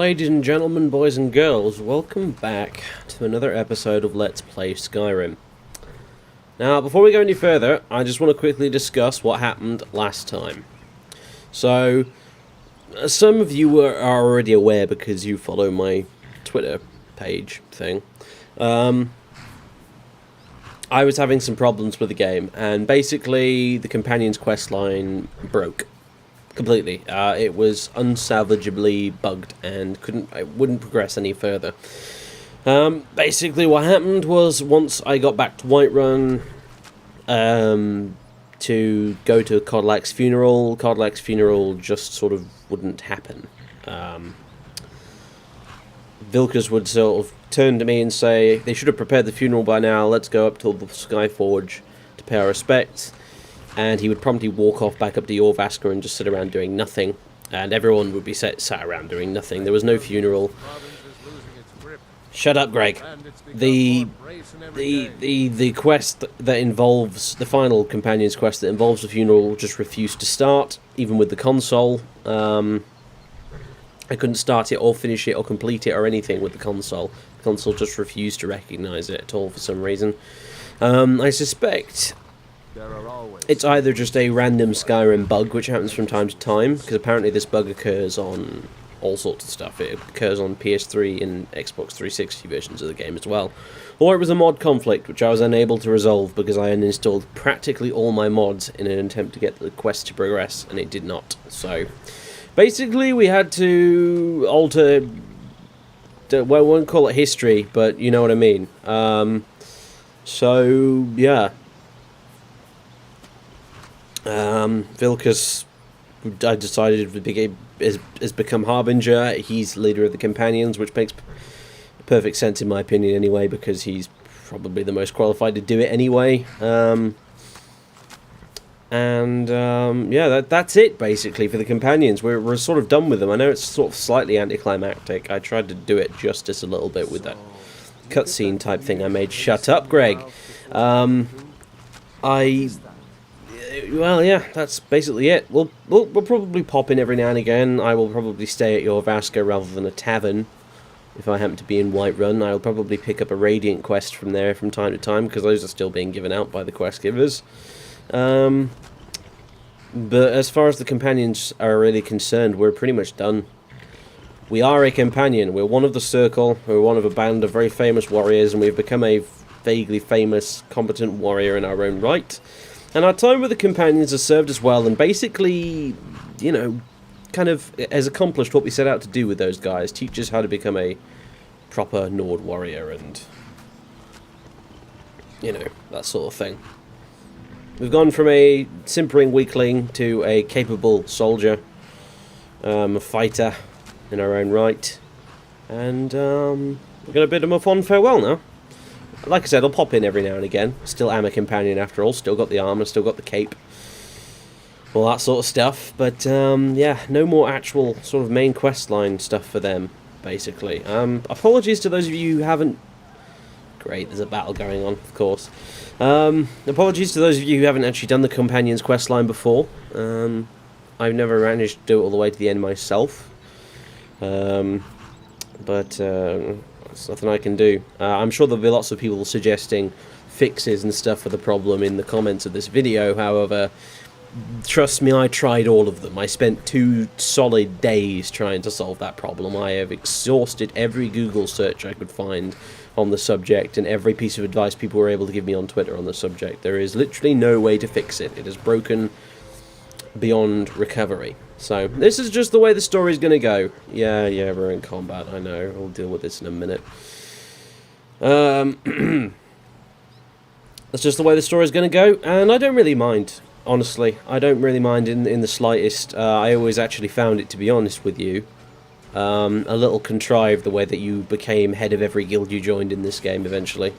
ladies and gentlemen, boys and girls, welcome back to another episode of Let's Play Skyrim. Now, before we go any further, I just want to quickly discuss what happened last time. So, some of you are already aware because you follow my Twitter page thing. I was having some problems with the game, and basically the companion's questline broke. Completely. It was unsalvageably bugged and I wouldn't progress any further. Basically what happened was once I got back to Whiterun to go to Codlak's funeral just sort of wouldn't happen. Vilkas would sort of turn to me and say, they should have prepared the funeral by now, let's go up to the Skyforge to pay our respects. And he would promptly walk off back up to Jorvaskr and just sit around doing nothing. And everyone would be sat around doing nothing. There was no funeral. Shut up, Greg. The quest that involves, the final companion's quest that involves the funeral just refused to start, even with the console. I couldn't start it or finish it or complete it or anything with the console. The console just refused to recognise it at all for some reason. I suspect it's either just a random Skyrim bug, which happens from time to time, because apparently this bug occurs on all sorts of stuff. It occurs on PS3 and Xbox 360 versions of the game as well. Or it was a mod conflict, which I was unable to resolve because I uninstalled practically all my mods in an attempt to get the quest to progress, and it did not. So, basically we had to alter, well, I won't call it history, but you know what I mean. So, yeah. Vilkas, I decided has become Harbinger. He's leader of the Companions, which makes perfect sense in my opinion anyway, because he's probably the most qualified to do it anyway. Yeah, that's it basically for the Companions. We're sort of done with them. I know it's sort of slightly anticlimactic. I tried to do it justice a little bit with that cutscene type thing I made. Shut up, Greg. Well, yeah, that's basically it. We'll probably pop in every now and again. I will probably stay at Jorvaskr rather than a tavern. If I happen to be in Whiterun, I'll probably pick up a Radiant quest from there from time to time, because those are still being given out by the quest givers. But as far as the Companions are really concerned, we're pretty much done. We are a companion. We're one of the Circle. We're one of a band of very famous warriors, and we've become a vaguely famous, competent warrior in our own right. And our time with the Companions has served us well, and basically, you know, kind of has accomplished what we set out to do with those guys. Teach us how to become a proper Nord warrior and, you know, that sort of thing. We've gone from a simpering weakling to a capable soldier, a fighter in our own right. And we're going to bid them a fond farewell now. Like I said, I'll pop in every now and again. Still am a companion after all. Still got the armour, still got the cape. All that sort of stuff. But, yeah, no more actual sort of main questline stuff for them, basically. Apologies to those of you who haven't... Great, there's a battle going on, of course. Apologies to those of you who haven't actually done the Companion's questline before. I've never managed to do it all the way to the end myself. There's nothing I can do. I'm sure there'll be lots of people suggesting fixes and stuff for the problem in the comments of this video. However, trust me, I tried all of them. I spent 2 solid days trying to solve that problem. I have exhausted every Google search I could find on the subject and every piece of advice people were able to give me on Twitter on the subject. There is literally no way to fix it. It is broken beyond recovery. So, this is just the way the story's gonna go. Yeah, we're in combat, I know. I'll deal with this in a minute. That's just the way the story's gonna go, and I don't really mind, honestly. I don't really mind in the slightest. I always actually found it, to be honest with you, a little contrived the way that you became head of every guild you joined in this game eventually.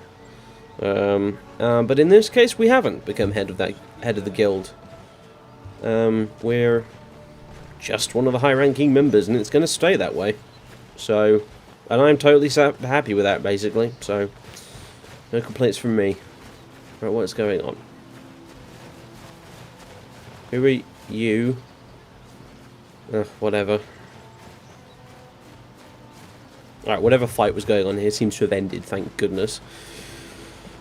But in this case, we haven't become head of the guild. We're just one of the high-ranking members, and it's going to stay that way. So, and I'm totally happy with that, basically. So, no complaints from me. Right, what's going on? Who are you? Whatever. Alright, whatever fight was going on here seems to have ended, thank goodness.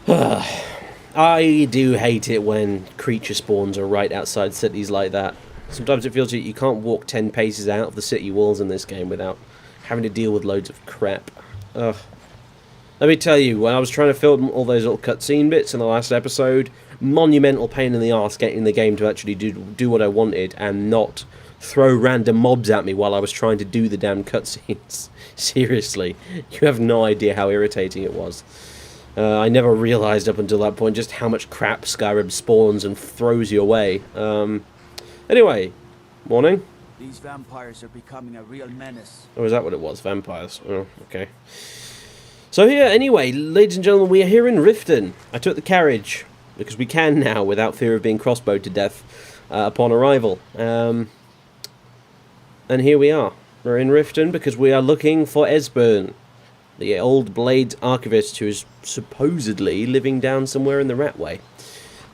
I do hate it when creature spawns are right outside cities like that. Sometimes it feels like you can't walk 10 paces out of the city walls in this game without having to deal with loads of crap. Ugh. Let me tell you, when I was trying to film all those little cutscene bits in the last episode, monumental pain in the arse getting the game to actually do what I wanted and not throw random mobs at me while I was trying to do the damn cutscenes. Seriously, you have no idea how irritating it was. I never realised up until that point just how much crap Skyrim spawns and throws you away. Anyway, morning. These vampires are becoming a real menace. Oh, is that what it was? Vampires. Oh, okay. So here, anyway, ladies and gentlemen, we are here in Riften. I took the carriage, because we can now, without fear of being crossbowed to death upon arrival. And here we are. We're in Riften because we are looking for Esbern, the old Blades archivist who is supposedly living down somewhere in the Ratway.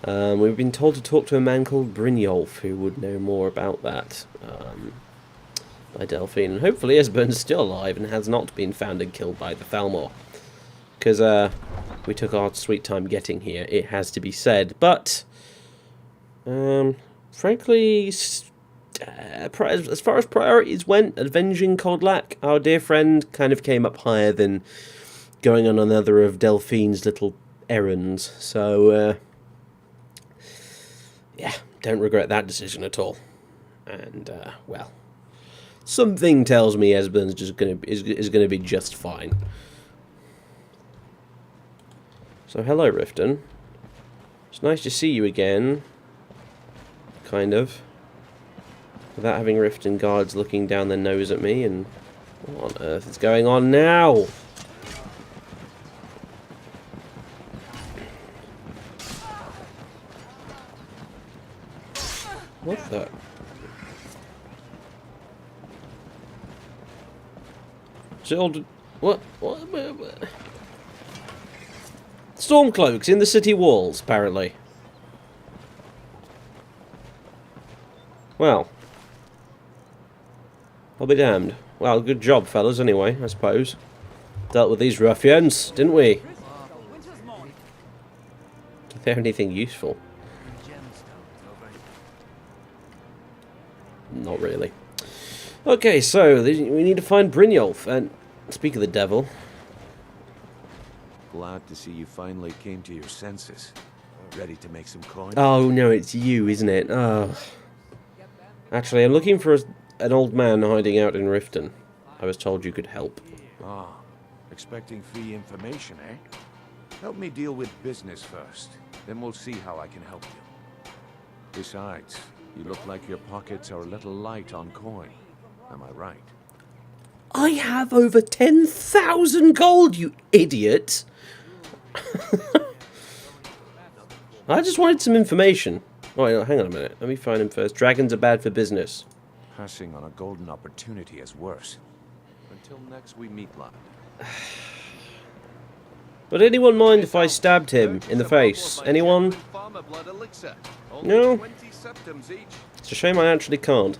We've been told to talk to a man called Brynjolf, who would know more about that, by Delphine. And hopefully Esbern's still alive and has not been found and killed by the Thalmor. Because we took our sweet time getting here, it has to be said. But, frankly, as far as priorities went, avenging Kodlak, our dear friend, kind of came up higher than going on another of Delphine's little errands. So, yeah, don't regret that decision at all. And well, something tells me Esbern's just is gonna be just fine. So hello, Riften. It's nice to see you again. Kind of. Without having Riften guards looking down their nose at me, and what on earth is going on now? What the? What? Storm cloaks in the city walls, apparently. Well. I'll be damned. Well, good job, fellas, anyway, I suppose. Dealt with these ruffians, didn't we? Did they have anything useful? Not really. Okay, so we need to find Brynjolf, and speak of the devil. Glad to see you finally came to your senses. Ready to make some coin? Oh no, it's you, isn't it? Oh. Actually, I'm looking for an old man hiding out in Riften. I was told you could help. Ah, expecting free information, eh? Help me deal with business first, then we'll see how I can help you. Besides, you look like your pockets are a little light on coin. Am I right? I have over 10,000 gold, you idiot! I just wanted some information. Oh, wait, hang on a minute. Let me find him first. Dragons are bad for business. Passing on a golden opportunity is worse. Until next we meet, lad. Would anyone mind if I stabbed him in the face? Anyone? No? It's a shame I actually can't.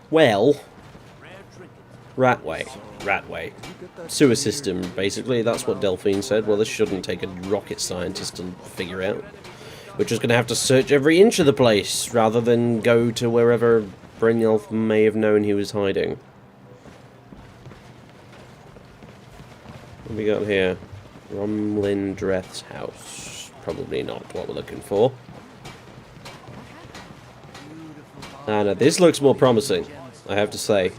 Well, Ratway. Sewer system, basically. That's what Delphine said. Well, this shouldn't take a rocket scientist to figure out. We're just going to have to search every inch of the place, rather than go to wherever Brynjolf may have known he was hiding. What have we got here? Romlindreth's house. Probably not what we're looking for. Ah, no, this looks more promising, I have to say.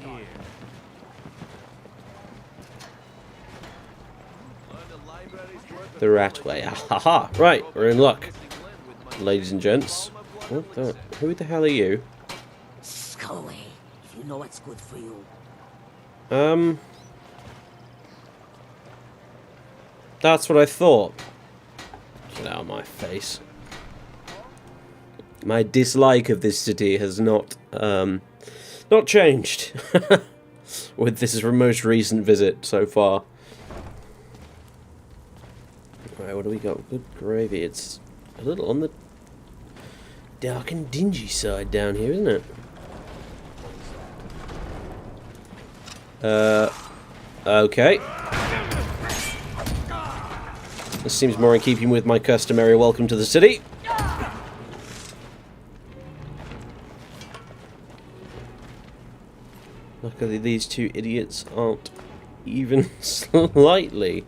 The Ratway. Haha! Right, we're in luck, ladies and gents. What the? Who the hell are you? Scully, you know what's good for you. That's what I thought. Get out of my face. My dislike of this city has not changed with this most recent visit so far. Right, what do we got? Good gravy. It's a little on the dark and dingy side down here, isn't it? Okay. This seems more in keeping with my customary welcome to the city. Luckily, these two idiots aren't even slightly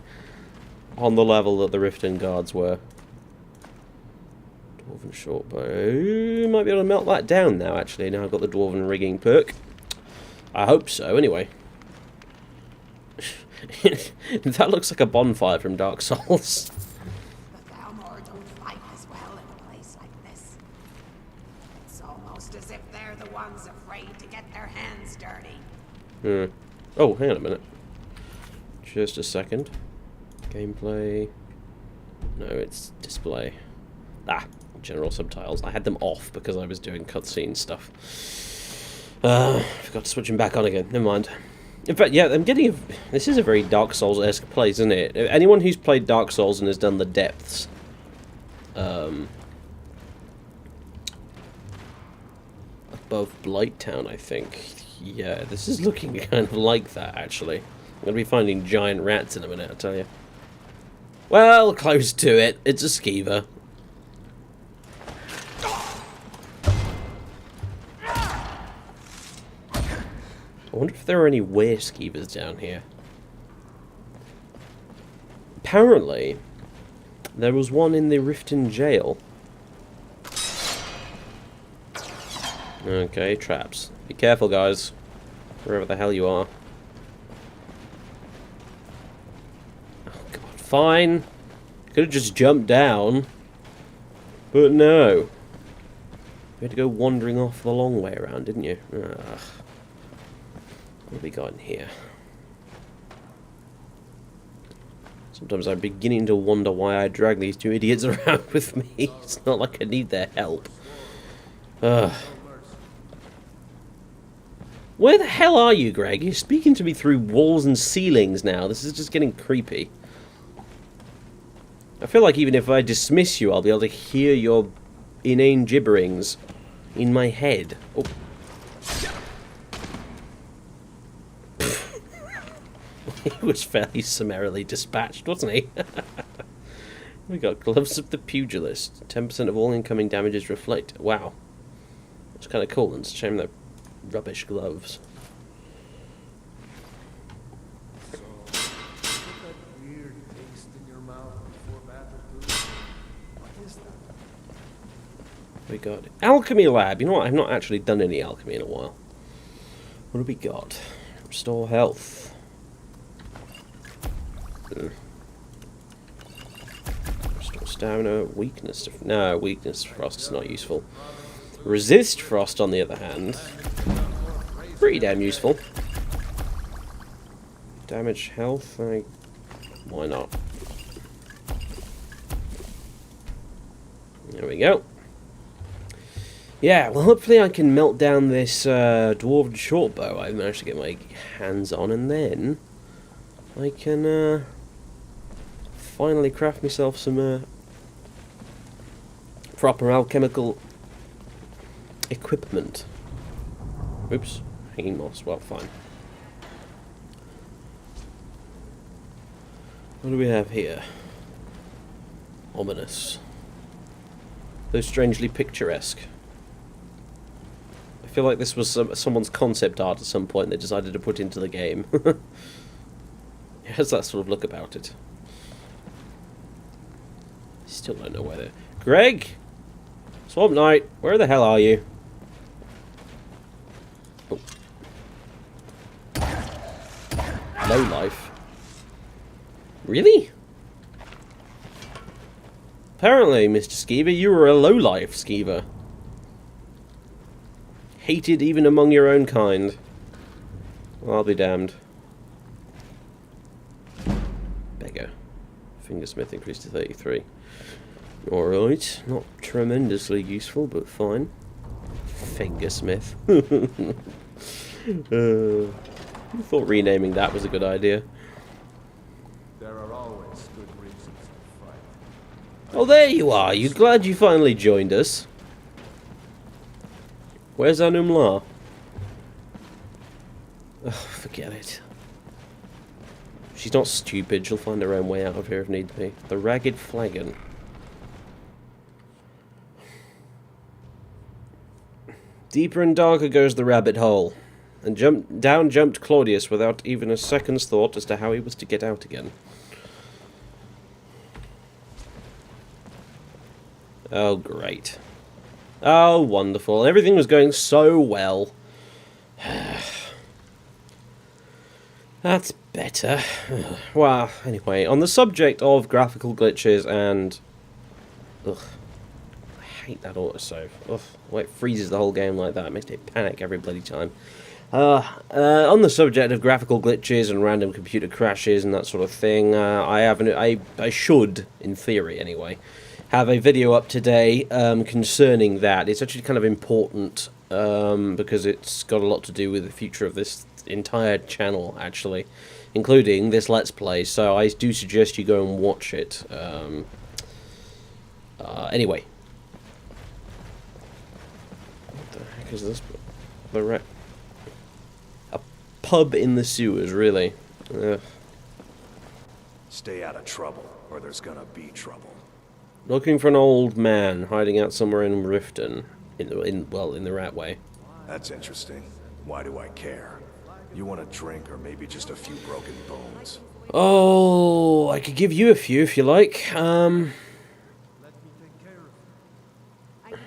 on the level that the Riften guards were. Dwarven shortbow. Might be able to melt that down now, actually. Now I've got the Dwarven rigging perk. I hope so, anyway. That looks like a bonfire from Dark Souls. The Armour don't fight as well in a place like this. It's almost as if they're the ones afraid to get their hands dirty. Oh, hang on a minute. Just a second. Gameplay. No, it's display. Ah, general subtitles. I had them off because I was doing cutscene stuff. Forgot to switch them back on again. Never mind. In fact, yeah, I'm getting this is a very Dark Souls-esque place, isn't it? Anyone who's played Dark Souls and has done the depths, above Blighttown, I think. Yeah, this is looking kind of like that, actually. I'm going to be finding giant rats in a minute, I tell you. Well, close to it. It's a skeever. I wonder if there are any were-skeevers down here. Apparently, there was one in the Riften jail. Okay, traps. Be careful, guys. Wherever the hell you are. Oh, God. Fine. Could have just jumped down. But no. You had to go wandering off the long way around, didn't you? Ugh. What have we got in here? Sometimes I'm beginning to wonder why I drag these two idiots around with me. It's not like I need their help. Ugh. Where the hell are you, Greg? You're speaking to me through walls and ceilings now. This is just getting creepy. I feel like even if I dismiss you, I'll be able to hear your inane gibberings in my head. Oh. He was fairly summarily dispatched, wasn't he? We got Gloves of the Pugilist. 10% of all incoming damages reflect. Wow. It's kind of cool, and it's a shame they're rubbish gloves. We got Alchemy Lab. You know what? I've not actually done any alchemy in a while. What do we got? Restore health. Restore stamina. Weakness. No, weakness frost is not useful. Resist frost, on the other hand, pretty damn useful. Damage health. Why not? There we go. Yeah, well, hopefully I can melt down this dwarven shortbow I managed to get my hands on, and then I can finally craft myself some proper alchemical equipment. Oops, hanging moss. Well, fine. What do we have here? Ominous. Though strangely picturesque. I feel like this was someone's concept art at some point they decided to put into the game. It has that sort of look about it. Still don't know where they're... Greg! Swamp Knight, where the hell are you? Oh. Low life. Really? Apparently, Mr. Skeever, you were a low-life Skeever. Hated even among your own kind. Well, I'll be damned. Beggar. Fingersmith increased to 33. Alright, not tremendously useful, but fine. Fingersmith. I thought renaming that was a good idea. There are always good reasons to fight. Oh, there you are. You glad you finally joined us? Where's Anumla? Ugh, forget it. She's not stupid. She'll find her own way out of here if need be. The Ragged Flagon. Deeper and darker goes the rabbit hole. And down jumped Claudius without even a second's thought as to how he was to get out again. Oh, great. Oh, wonderful. Everything was going so well. That's better. Well, anyway, on the subject of graphical glitches and... Ugh. I hate that autosave. Ugh. Well, it freezes the whole game like that. It makes me panic every bloody time. On the subject of graphical glitches and random computer crashes and that sort of thing, I should, in theory anyway, have a video up today concerning that. It's actually kind of important because it's got a lot to do with the future of this entire channel, actually, including this Let's Play, so I do suggest you go and watch it. Anyway. What the heck is this? A pub in the sewers, really. Ugh. Stay out of trouble, or there's gonna be trouble. Looking for an old man hiding out somewhere in Riften, in the Ratway. That's interesting. Why do I care? You want a drink or maybe just a few broken bones? Oh, I could give you a few if you like. I can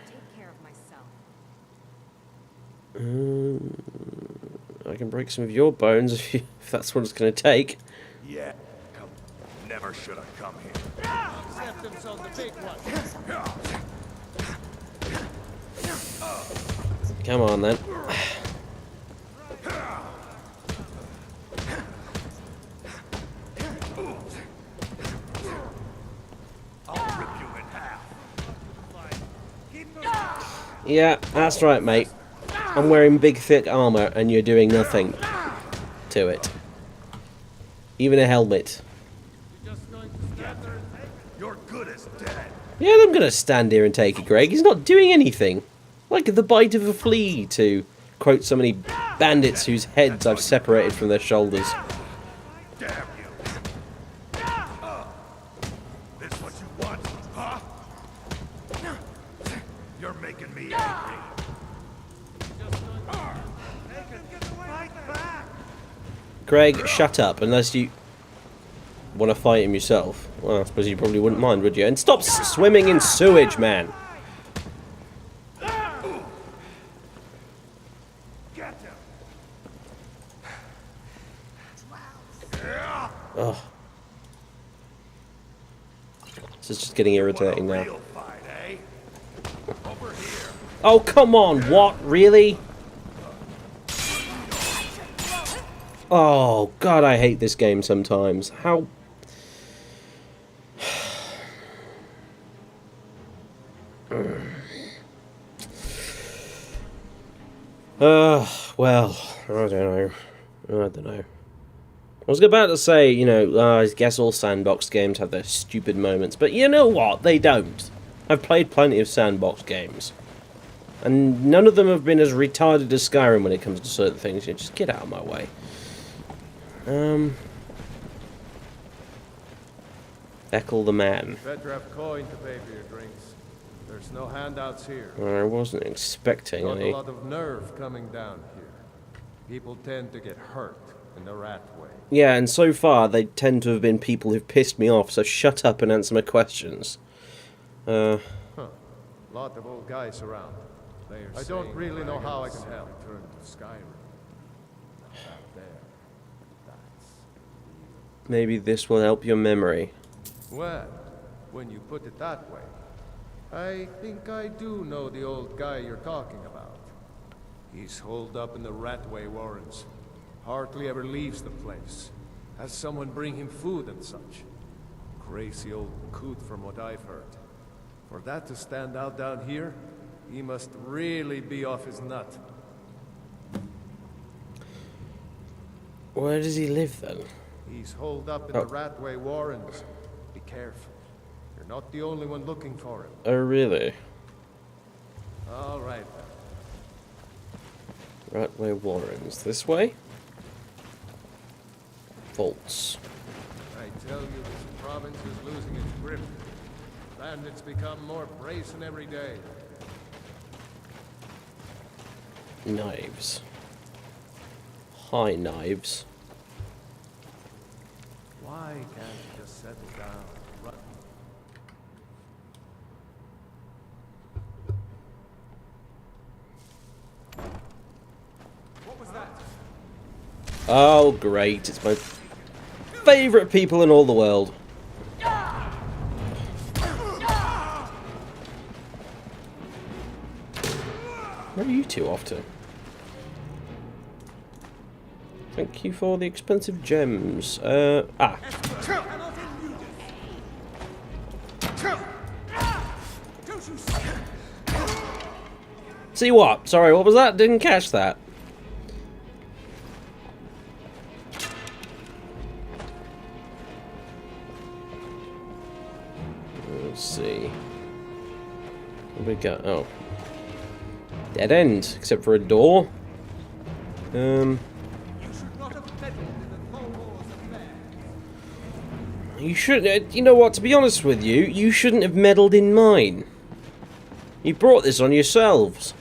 take care of myself. I can break some of your bones if that's what it's going to take. Yeah, come. Never should have come here. Come on then. Yeah, that's right, mate. I'm wearing big, thick armour, and you're doing nothing to it. Even a helmet. You're good as dead. Yeah, I'm gonna stand here and take it, Greg. He's not doing anything. Like the bite of a flea, to quote so many bandits whose heads I've separated from their shoulders. Damn you. This what you want, huh? You're making me angry. Greg, shut up, unless you want to fight him yourself. Well, I suppose you probably wouldn't mind, would you? And stop swimming in sewage, man! Ugh. This is just getting irritating now. Oh, come on, what? Really? Oh, God, I hate this game sometimes. How... well, I don't know. I was about to say, you know, I guess all sandbox games have their stupid moments, but you know what? They don't. I've played plenty of sandbox games, and none of them have been as retarded as Skyrim when it comes to certain things. You just get out of my way. Eckle the man. Better have coin to pay for your drinks. There's no handouts here. I wasn't expecting Got any. a lot of nerve coming down here. People tend to get hurt in the Ratway. Yeah, and so far they tend to have been people who've pissed me off, so shut up and answer my questions. Lot of old guys around. I don't really know how I can help. Turn to Skyrim. Maybe this will help your memory. Well, when you put it that way, I think I do know the old guy you're talking about. He's holed up in the Ratway warrens. Hardly ever leaves the place. Has someone bring him food and such. Crazy old coot from what I've heard. For that to stand out down here, he must really be off his nut. Where does he live then? He's holed up in the Ratway warrens. Be careful. You're not the only one looking for him. Oh, really? All right then. Ratway Warrens. This way? Faults. I tell you, this province is losing its grip. Bandits become more brazen every day. Knives. High knives. Why can't you just settle down and run? What was that? Oh, great. It's my favourite people in all the world. Where are you two off to? Thank you for the expensive gems. See what? Sorry, what was that? Didn't catch that. Let's see. What we got? Oh. Dead end, except for a door. You shouldn't. You know what? To be honest with you, you shouldn't have meddled in mine. You brought this on yourselves.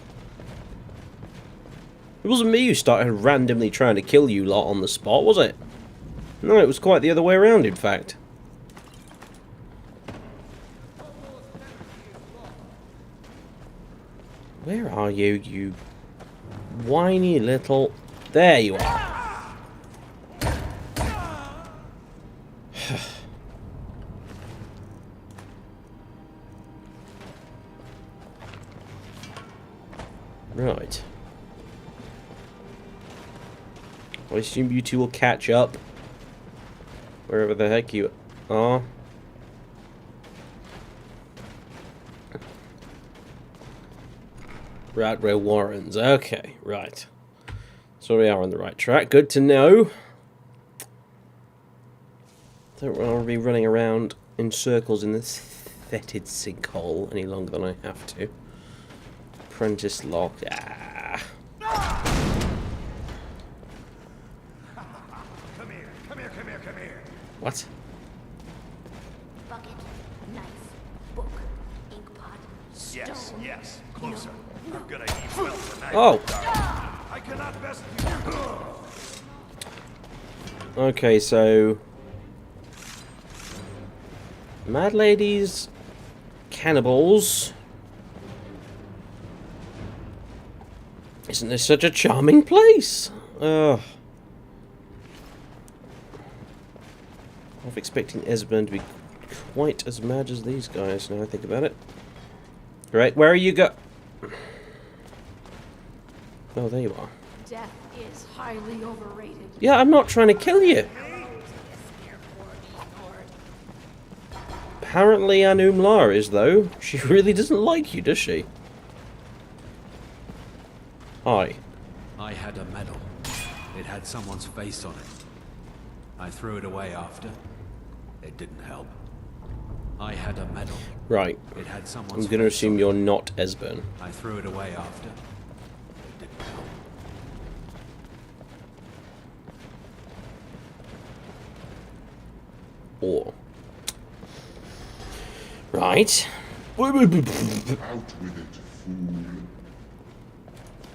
It wasn't me who started randomly trying to kill you lot on the spot, was it? No, it was quite the other way around, in fact. Where are you, you whiny little... There you are. Right. I assume you two will catch up. Wherever the heck you are. Ratway Warrens. Okay, right. So we are on the right track. Good to know. Don't want to be running around in circles in this fetid sinkhole any longer than I have to. Apprentice lock. Ah. Come here, come here, come here, come here. What? Bucket, knife, book, ink pot, stone. Yes, yes, closer. I'm gonna eat well tonight. Oh. I cannot best you. Okay, so Mad Ladies, cannibals. Isn't this such a charming place? Ugh. I was expecting Esbern to be quite as mad as these guys, now I think about it. Right, where are you go? Oh, there you are. Death is highly overrated. Yeah, I'm not trying to kill you. Apparently Anumlar is, though. She really doesn't like you, does she? Hi. I had a medal. It had someone's face on it. I threw it away after. It didn't help. I had a medal. Right. It had someone's I'm going to face assume on you're not Esbern. it. I threw it away after. It didn't help. Or. Right. Out with it, fool.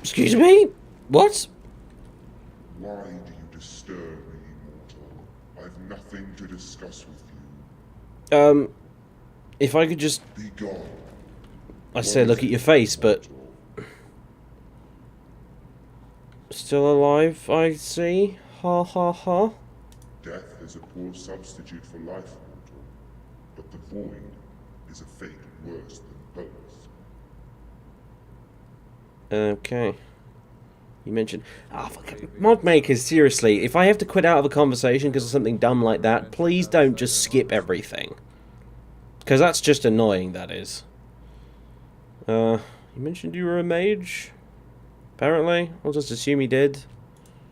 Excuse me? What? Why do you disturb me, mortal? I've nothing to discuss with you. If I could just... Be gone. I say look at your face, but... Still alive, I see. Ha ha ha. Death is a poor substitute for life, mortal. But the void is a fate worse than both. Okay. You mentioned... Ah, fuck it. Mod makers, seriously, if I have to quit out of a conversation because of something dumb like that, please don't just skip everything. Because that's just annoying, that is. You mentioned you were a mage? Apparently. I'll just assume he did.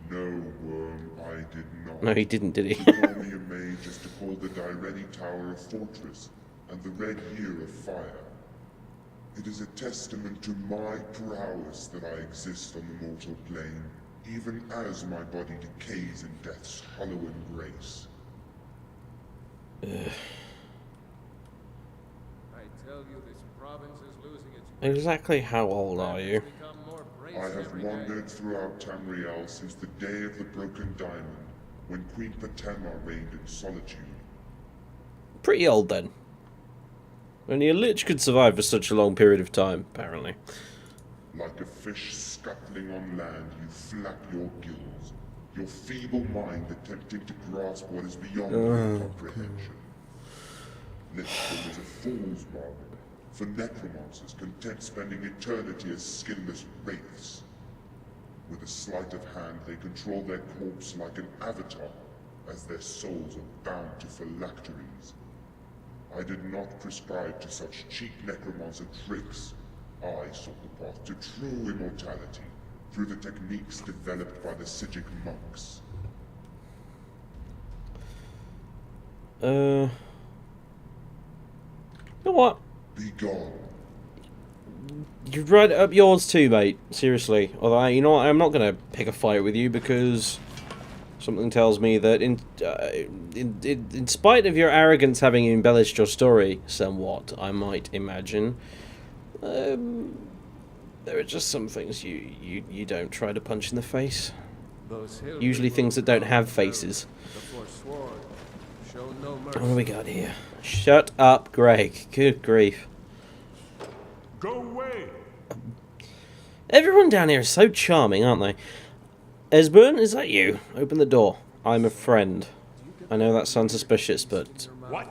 No, worm, I did not. No, he didn't, did he? To call me a mage is to call the Direni Tower a fortress, and the Red Year a fire. It is a testament to my prowess that I exist on the mortal plane. even as my body decays in death's hollow embrace. I tell you, this province is losing its... Exactly how old are you? become more I have every day. wandered throughout Tamriel since the day of the Broken Diamond, when Queen Patema reigned in solitude. Pretty old then. Only a lich could survive for such a long period of time, apparently. Like a fish scuttling on land, you flap your gills, your feeble mind attempting to grasp what is beyond your comprehension. Lichdom is a fool's bargain, for necromancers content spending eternity as skinless wraiths. With a sleight of hand, they control their corpse like an avatar, as their souls are bound to phylacteries. I did not prescribe to such cheap necromancer tricks. I sought the path to true immortality, through the techniques developed by the Sijic monks. You know what? Be gone. You've read up yours too, mate. Seriously. Although, you know what? I'm not going to pick a fight with you because something tells me that in spite of your arrogance having embellished your story somewhat, I might imagine, there are just some things you don't try to punch in the face. Usually things that don't have faces. What do we got here? Shut up, Greg. Good grief. Go away! Everyone down here is so charming, aren't they? Esbern, is that you? Open the door. I'm a friend. I know that sounds suspicious, but... What?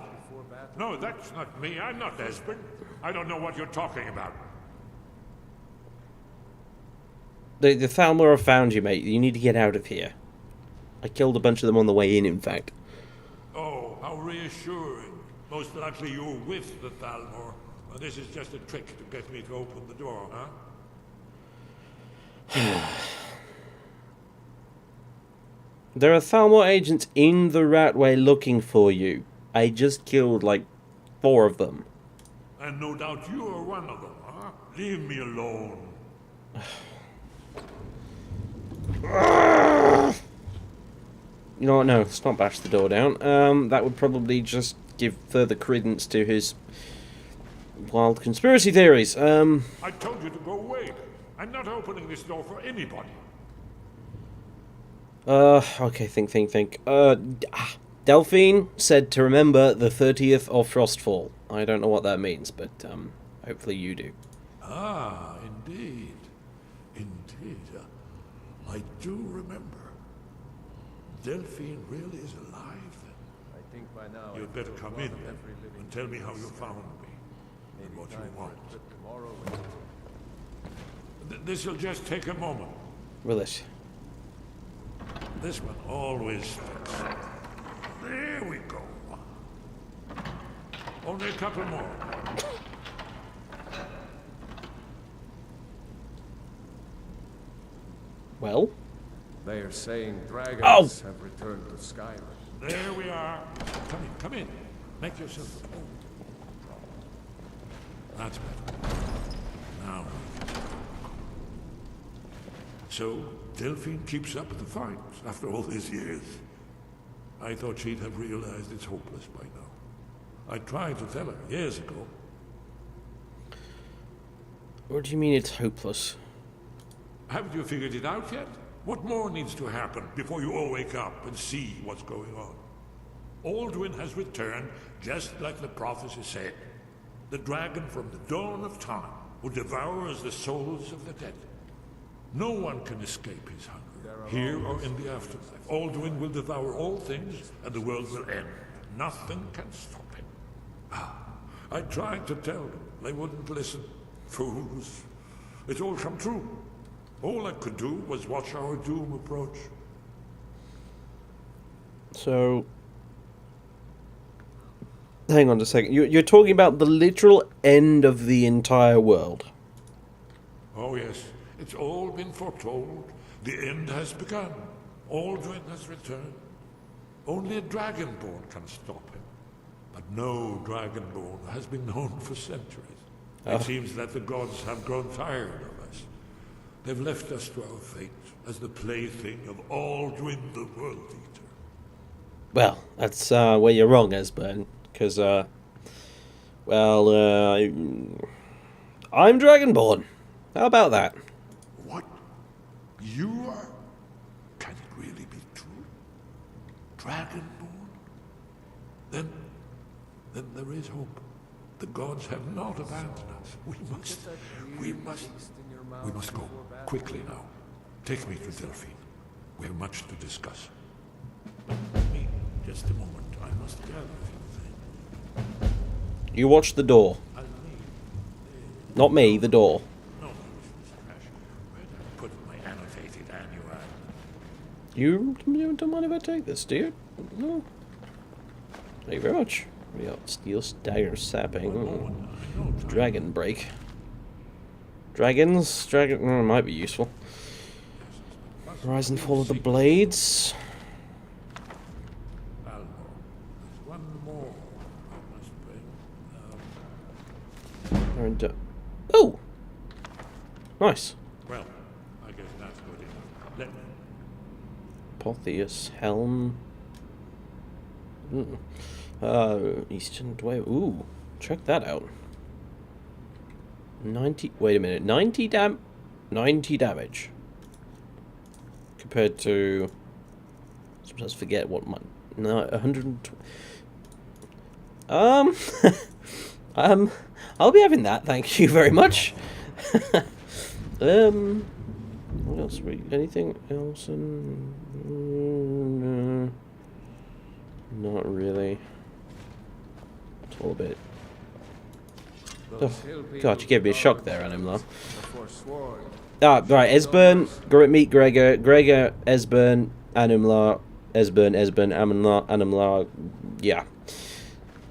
No, that's not me. I'm not Esbern. I don't know what you're talking about. The Thalmor have found you, mate. You need to get out of here. I killed a bunch of them on the way in fact. Oh, how reassuring. Most likely you're with the Thalmor. And this is just a trick to get me to open the door, huh? There are Thalmor agents in the Ratway looking for you. I just killed, like, 4 of them. And no doubt you are one of them, huh? Leave me alone. You know what? No, let's not bash the door down. That would probably just give further credence to his wild conspiracy theories. I told you to go away. I'm not opening this door for anybody. Okay, think. Delphine said to remember the 30th of Frostfall. I don't know what that means, but, hopefully you do. Ah, indeed. Indeed. I do remember. Delphine really is alive, then. I think by now... You'd better come in, then, and tell me how you found me, and what you want. This'll just take a moment. Will it? This one always fits. There we go. Only a couple more. Well? They are saying dragons have returned to Skyrim. There we are. Come in. Make yourself at home. That's better. Now. So, Delphine keeps up the fight after all these years. I thought she'd have realized it's hopeless by now. I tried to tell her years ago. What do you mean it's hopeless? Haven't you figured it out yet? What more needs to happen before you all wake up and see what's going on? Alduin has returned just like the prophecy said. The dragon from the dawn of time who devours the souls of the dead. No one can escape his hunger, here or in the afterlife. Alduin will devour all things, and the world will end. Nothing can stop him. I tried to tell them. They wouldn't listen. Fools. It's all come true. All I could do was watch our doom approach. So... hang on a second. You're talking about the literal end of the entire world. Oh yes. It's all been foretold. The end has begun. Alduin has returned. Only a Dragonborn can stop him. But no Dragonborn has been known for centuries. It seems that the gods have grown tired of us. They've left us to our fate as the plaything of Aldwin the World Eater. Well, that's where you're wrong, Esbern. Because, well, I'm Dragonborn. How about that? What? You are? Can it really be true? Dragonborn? Then there is hope. The gods have not abandoned us. We must go. Quickly now. Take me to Delphine. We have much to discuss. Me, just a moment. I must gather a few things. You watch the door. Not me, the door. No, Where did I put my annotated annual? You don't mind if I take this, do you? No. Thank you very much. We got steel stagger sapping. Dragon break. Dragon might be useful. Rise and fall of the blades. There's one more I must bring. Oh! Nice. Well, I guess that's good enough. Let me. Potheus helm. Eastern Dway. Ooh, check that out. 90. Wait a minute. 90 damage. Compared to. Sometimes forget what my. No, 120. I'll be having that. Thank you very much. What else? Anything else? Not really. It's all a bit. Oh, God, you gave me a shock there, Animlar. Ah, right. Esbern, meet Gregor, Esbern, Animlar, Esbern, Animlar. Yeah.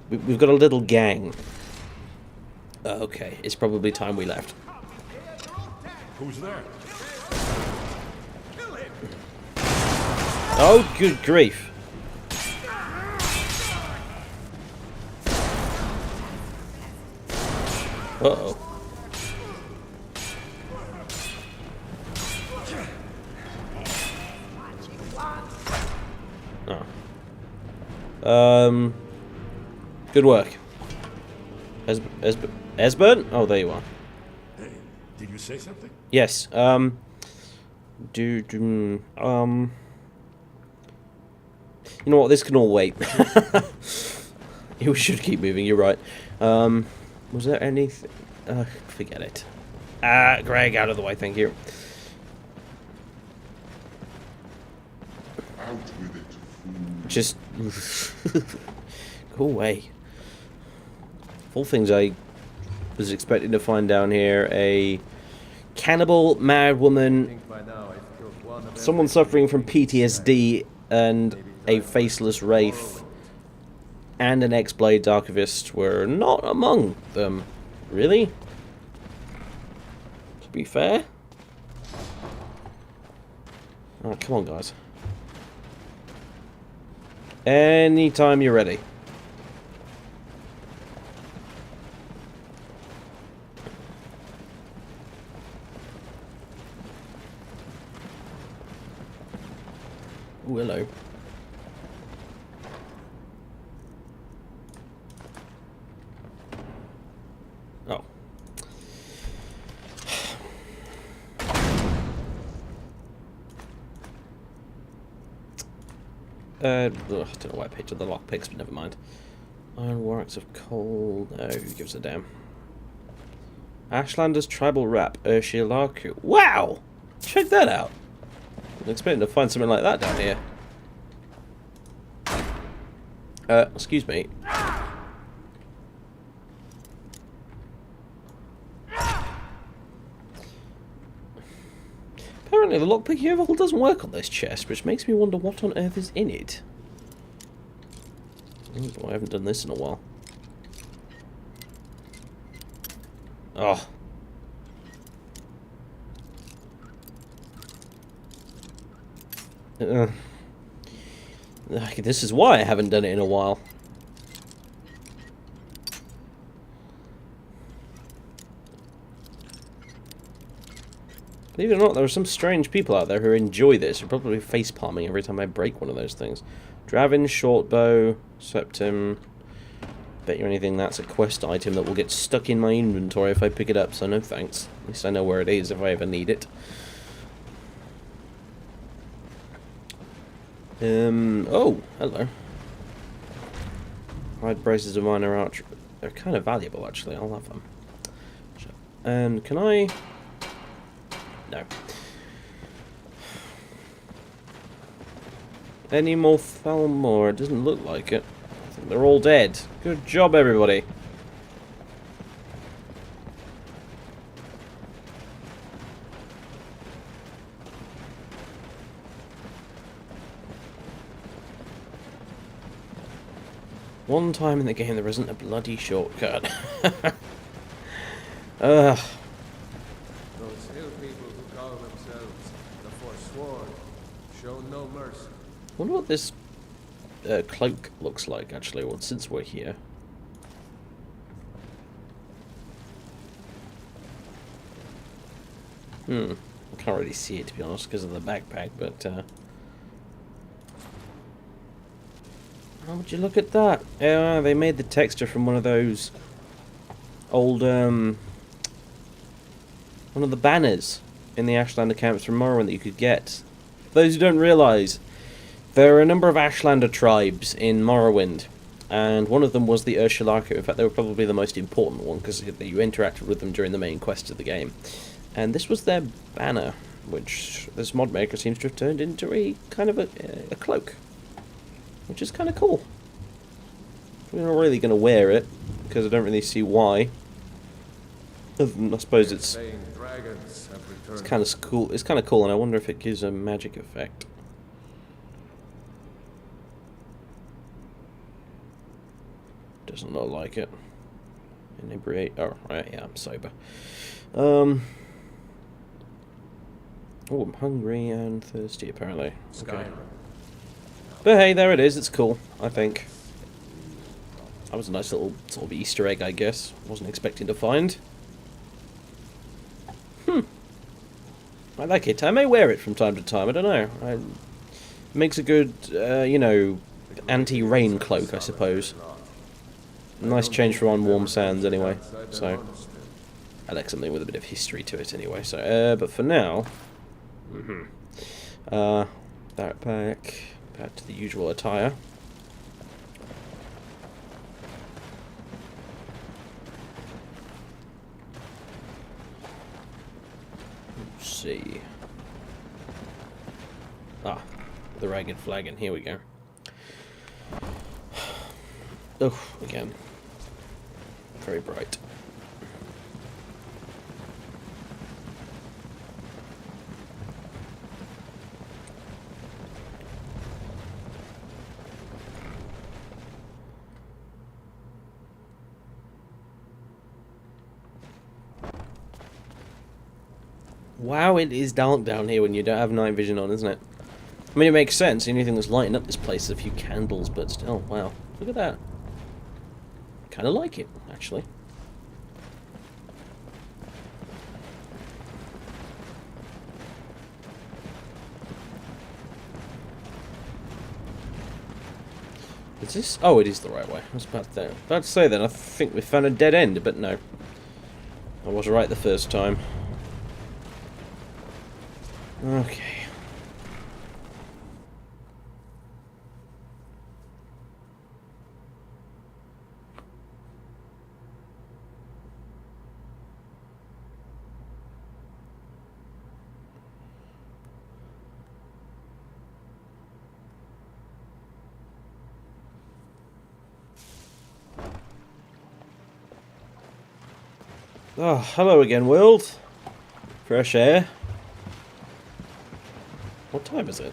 We've got a little gang. Okay, it's probably time we left. Who's there? Oh, good grief. Uh-oh. Oh. Good work. Esbern? Oh, there you are. Hey, did you say something? Yes. You know what? This can all wait. You should keep moving. You're right. Was there anything? Forget it. Greg, out of the way. Thank you. Out with it, fool. Just go away. All things I was expecting to find down here: a cannibal, mad woman, someone suffering from PTSD, and a faceless wraith, and an X-Blade Archivist were not among them. Really? To be fair. Alright, come on, guys. Anytime you're ready. Ooh, hello. Oh. I don't know why I picked up the lockpicks, but never mind. Iron Warracks of Coal. No, who gives a damn? Ashlander's Tribal Rap, Urshilaku. Wow! Check that out. I'm expecting to find something like that down here. Excuse me. Apparently the lockpicking overhaul doesn't work on this chest, which makes me wonder what on earth is in it. Oh boy, I haven't done this in a while. Oh. This is why I haven't done it in a while. Believe it or not, there are some strange people out there who enjoy this. Who are probably face palming every time I break one of those things. Dravin, Shortbow, Septim. Bet you anything that's a quest item that will get stuck in my inventory if I pick it up, so no thanks. At least I know where it is if I ever need it. Oh, hello. Hide braces of minor archer. They're kind of valuable, actually. I'll have them. And can I... No. Any more Thalmor? It doesn't look like it. I think they're all dead. Good job, everybody. One time in the game there isn't a bloody shortcut. Ugh. Those hill people who call themselves the Forsworn show no mercy. I wonder what this cloak looks like, actually, well, since we're here. I can't really see it, to be honest, because of the backpack, but... how would you look at that? They made the texture from one of those old, one of the banners in the Ashlander camps from Morrowind that you could get. For those who don't realise, there are a number of Ashlander tribes in Morrowind, and one of them was the Ursulaku. In fact, they were probably the most important one, because you interacted with them during the main quest of the game. And this was their banner, which this mod maker seems to have turned into a kind of a cloak. Which is kind of cool. I'm not really going to wear it, because I don't really see why. Other than, I suppose it's kind of cool. It's kind of cool, and I wonder if it gives a magic effect. Doesn't look like it. Inebriate. Oh, right, yeah, I'm sober. Oh, I'm hungry and thirsty, apparently. Okay. But hey, there it is. It's cool, I think. That was a nice little sort of Easter egg, I guess. Wasn't expecting to find. I like it. I may wear it from time to time. I don't know. It makes a good, you know, anti-rain cloak, I suppose. Nice change from on warm sands, anyway. So I like something with a bit of history to it, anyway. So, but for now, backpack. Back to the usual attire. Let's see. Ah, the ragged flagon. Here we go. Oh, again. Very bright. Wow, it is dark down here when you don't have night vision on, isn't it? I mean, it makes sense. The only thing that's lighting up this place is a few candles, but still, wow. Look at that. Kind of like it, actually. Is this? Oh, it is the right way. I was about to say then, I think we found a dead end, but no. I was right the first time. Okay. Oh, hello again, world. Fresh air. What time is it?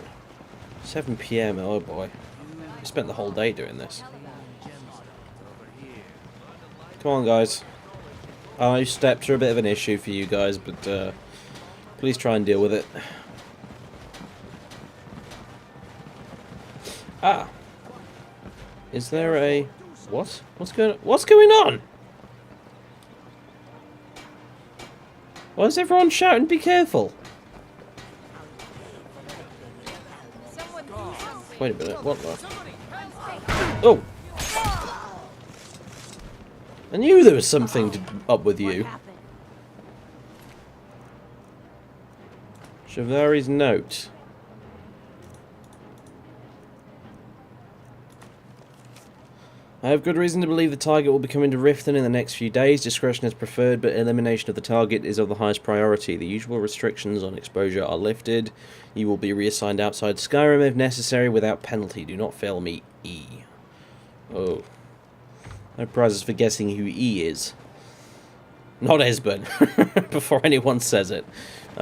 7 PM, oh boy. We spent the whole day doing this. Come on, guys. Steps are a bit of an issue for you guys, but please try and deal with it. Ah. Is there a... What? What's going on? Why is everyone shouting, be careful? Wait a minute, what the? Oh! I knew there was something up with you. Chivari's note. I have good reason to believe the target will be coming to Riften in the next few days. Discretion is preferred, but elimination of the target is of the highest priority. The usual restrictions on exposure are lifted. You will be reassigned outside Skyrim if necessary without penalty. Do not fail me, E. Oh. No prizes for guessing who E is. Not Esbern, before anyone says it. They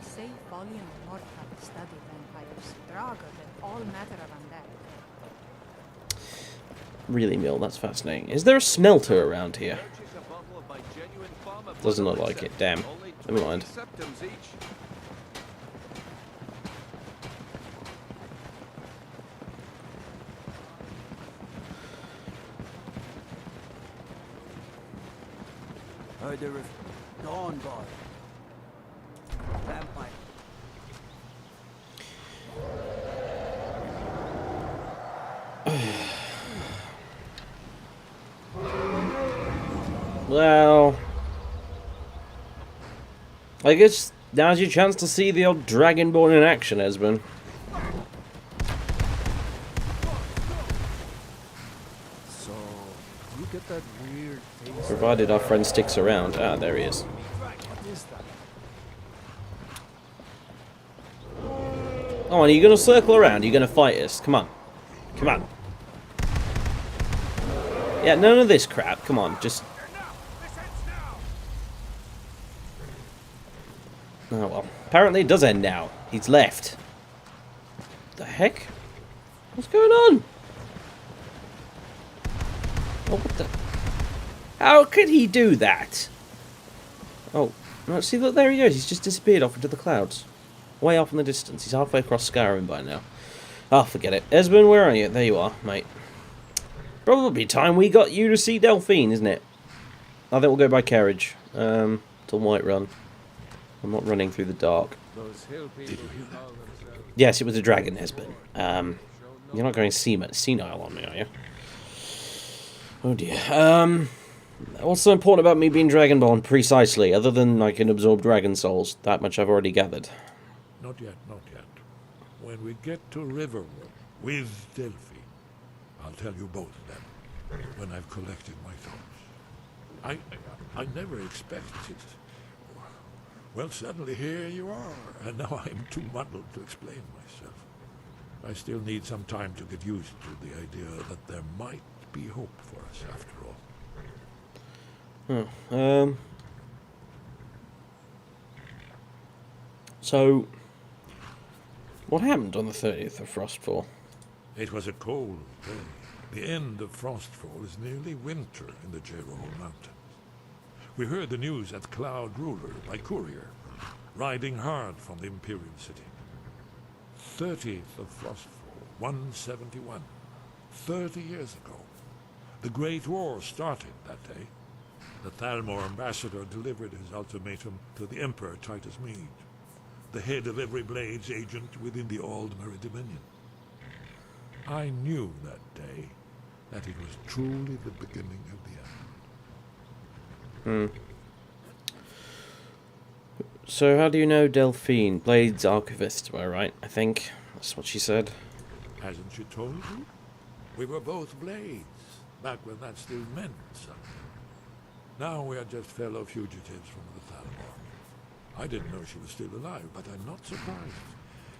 say Folly and Mort have studied vampires. Draugr and all matter around that. Really, Mill, that's fascinating. Is there a smelter around here? Doesn't look like it, damn. Never mind. Heard there is Dawnguard. Vampire. Well, I guess now's your chance to see the old Dragonborn in action, Esbern. So, you get that weird face. Provided our friend sticks around. Ah, there he is. What is that? Oh, and are you going to circle around? Are you going to fight us? Come on. Come on. Yeah, none of this crap. Come on, just... Oh, well. Apparently it does end now. He's left. The heck? What's going on? Oh, what the... How could he do that? Oh, no, see, look, there he goes. He's just disappeared off into the clouds. Way off in the distance. He's halfway across Skyrim by now. Oh, forget it. Esbern, where are you? There you are, mate. Probably time we got you to see Delphine, isn't it? I think we'll go by carriage. To Whiterun. I'm not running through the dark. Yes, it was a dragon, Esbern. You're not going senile on me, are you? Oh dear. What's so important about me being Dragonborn, precisely, other than I can absorb dragon souls? That much I've already gathered. Not yet, not yet. When we get to Riverwood with Delphi, I'll tell you both then, when I've collected my thoughts. I never expected... Well, suddenly here you are, and now I'm too muddled to explain myself. I still need some time to get used to the idea that there might be hope for us after all. So, what happened on the 30th of Frostfall? It was a cold day. The end of Frostfall is nearly winter in the Jerome Mountains. We heard the news at Cloud Ruler by courier, riding hard from the Imperial city. 30th of Frostfall, 171. 30 years ago. The Great War started that day. The Thalmor ambassador delivered his ultimatum to the Emperor Titus Mede, the head of every Blades agent within the Aldmeri Dominion. I knew that day that it was truly the beginning of the end. So how do you know Delphine? Blades Archivist, am I right? I think that's what she said. Hasn't she told you? We were both Blades, back when that still meant something. Now we are just fellow fugitives from the Thalmor. I didn't know she was still alive, but I'm not surprised.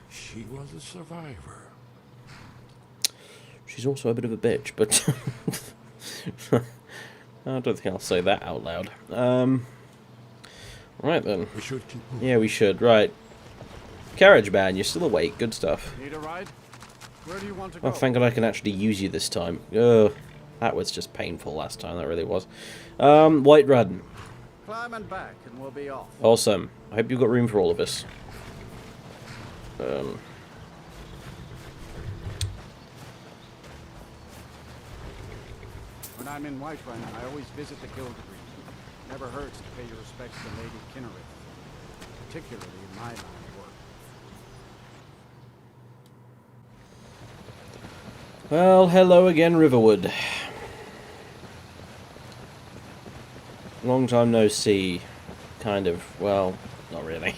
She was a survivor. She's also a bit of a bitch, but... I don't think I'll say that out loud. Right then. We should keep moving. Yeah, we should. Right. Carriage man, you're still awake. Good stuff. Need a ride? Where do you want to go? Oh, thank God I can actually use you this time. Ugh. That was just painful last time, that really was. Whiterun. Climb and back, and we'll be off. Awesome. I hope you've got room for all of us. When I'm in Whiterun, I always visit the Guild Green. Never hurts to pay your respects to Lady Kinnereth, particularly in my line of work. Well, hello again, Riverwood. Long time no see. Kind of, well, not really.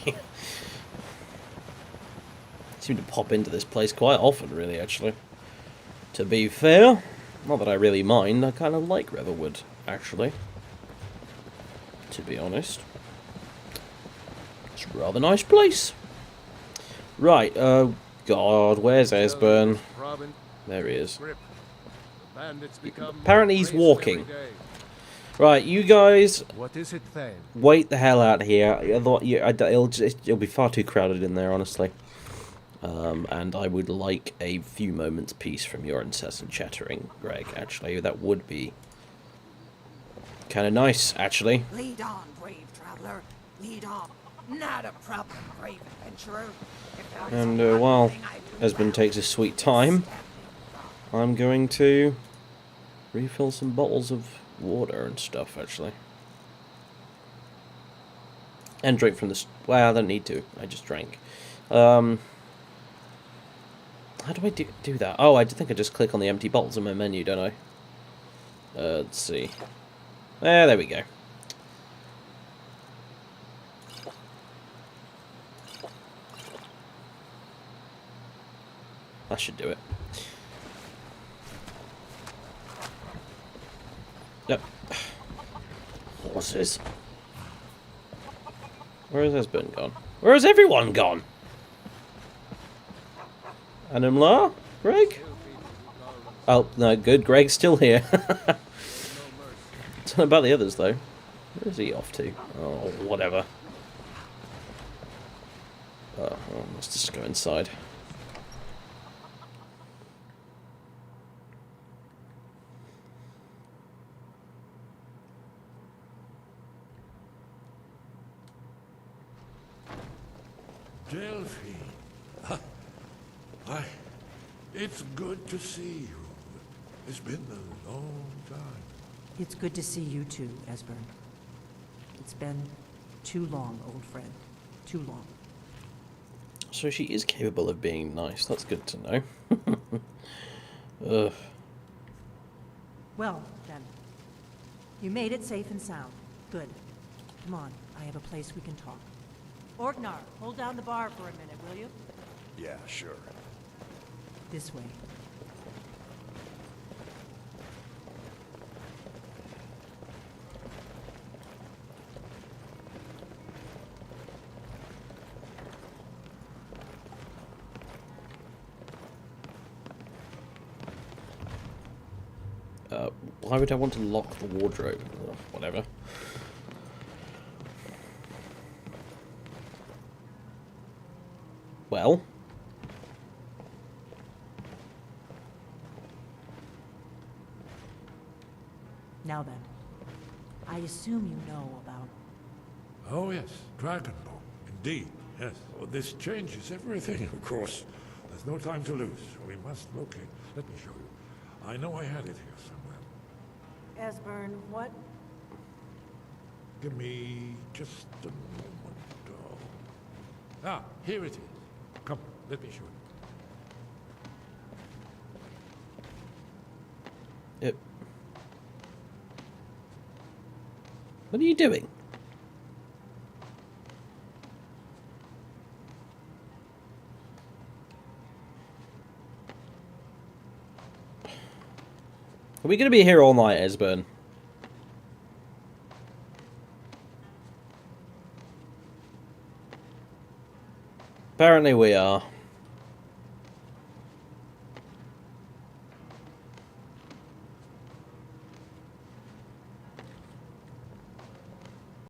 Seem to pop into this place quite often, really, actually. To be fair, not that I really mind, I kind of like Riverwood, actually. To be honest. It's a rather nice place. Right, oh god, where's Esbern? There he is. Apparently he's walking. Right, you guys, What is it, Thane? wait the hell out here. It'll be far too crowded in there, honestly. And I would like a few moments peace from your incessant chattering, Greg. Actually, that would be kind of nice, actually. Lead on, brave traveler. Lead on. Not a problem, brave adventurer. If there is And one while thing I do Esbern well, takes his sweet time, I'm going to refill some bottles of water and stuff, actually. And drink from this. Well, I don't need to. I just drank. How do I do that? Oh, I think I just click on the empty bottles in my menu, don't I? Let's see. There we go. That should do it. Yep. Horses. Where has Esbern gone? Where has everyone gone? Animlar? Greg? Oh, no, good. Greg's still here. Don't know about the others, though. Where is he off to? Oh, whatever. Oh, let's just go inside. Delphine. Why, it's good to see you. It's been a long time. It's good to see you too, Esbern. It's been too long, old friend. Too long. So she is capable of being nice. That's good to know. Ugh. Well, then. You made it safe and sound. Good. Come on, I have a place we can talk. Orgnar, hold down the bar for a minute, will you? Yeah, sure. This way. Why would I want to lock the wardrobe? Oh, whatever. Well. Now then, I assume you know about... Oh yes, Dragonborn. Indeed, yes. Oh, this changes everything, of course. There's no time to lose. We must locate. Let me show you. I know I had it here somewhere. Esbern, what? Give me just a moment. Oh. Ah, here it is. Come, let me show you. Yep. What are you doing? Are we going to be here all night, Esbern? Apparently we are.